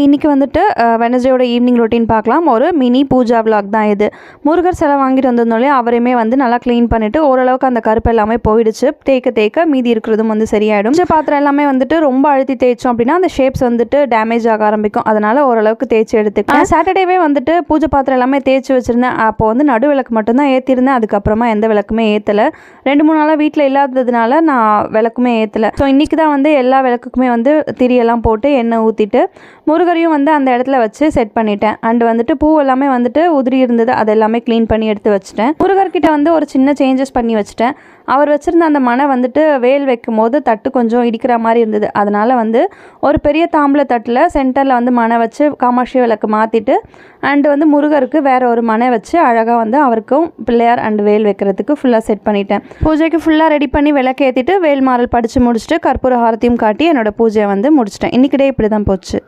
இன்றைக்கி வந்துட்டு வெனஸ்டேயோட evening routine பார்க்கலாம். ஒரு மினி பூஜா விலாக் தான் இது. முருகர் சிலை வாங்கிட்டு வந்திருந்தோம்லையே, அவரையுமே வந்து நல்லா க்ளீன் பண்ணிவிட்டு ஓரளவுக்கு அந்த கருப்பு எல்லாமே போயிடுச்சு. தேய்க்க தேய்க்க மீதி இருக்கிறதும் வந்து சரியாயிடும். பூஜை பாத்திரம் எல்லாமே வந்துட்டு ரொம்ப அழுத்தி தேய்ச்சோம் அப்படின்னா அந்த ஷேப்ஸ் வந்துட்டு டேமேஜ் ஆக ஆரம்பிக்கும். அதனால் ஓரளவுக்கு தேய்ச்சி எடுத்துக்கலாம். சாட்டர்டேவே வந்துட்டு பூஜை பாத்திரம் எல்லாமே தேய்ச்சி வச்சுருந்தேன். அப்போ வந்து நடு விளக்கு மட்டும்தான் ஏற்றிருந்தேன். அதுக்கப்புறமா எந்த விளக்குமே ஏற்றலை. 2-3 நாளாக வீட்டில் இல்லாததுனால நான் விளக்குமே ஏற்றலை. ஸோ இன்றைக்கி தான் வந்து எல்லா விளக்குக்குமே வந்து திரியெல்லாம் போட்டு எண்ணெய் ஊற்றிட்டு முருகரையும் வந்து அந்த இடத்துல வச்சு செட் பண்ணிட்டேன். அண்ட் வந்துட்டு பூ எல்லாமே வந்துட்டு உதிரி இருந்தது, அது எல்லாமே க்ளீன் பண்ணி எடுத்து வச்சுட்டேன். முருகர்கிட்ட வந்து ஒரு சின்ன சேஞ்சஸ் பண்ணி வச்சுட்டேன். அவர் வச்சுருந்த அந்த மனை வந்துட்டு வேல் வைக்கும் போது தட்டு கொஞ்சம் இடிக்கிற மாதிரி இருந்தது. அதனால் வந்து ஒரு பெரிய தாம்பூல தட்டில் சென்டரில் வந்து மனை வச்சு காமாட்சி விளக்கு மாற்றிட்டு அண்டு வந்து முருகருக்கு வேறு ஒரு மனை வச்சு அழகாக வந்து அவருக்கும் பிள்ளையார் அண்டு வேல் வைக்கிறதுக்கு ஃபுல்லாக செட் பண்ணிட்டேன். பூஜைக்கு ஃபுல்லாக ரெடி பண்ணி விளக்கு ஏற்றிட்டு வேல் மாறல் படித்து முடிச்சுட்டு கற்பூர ஹாரத்தையும் காட்டி என்னோடய பூஜையை வந்து முடிச்சிட்டேன். இன்றைக்கி டே இப்படி தான் போச்சு.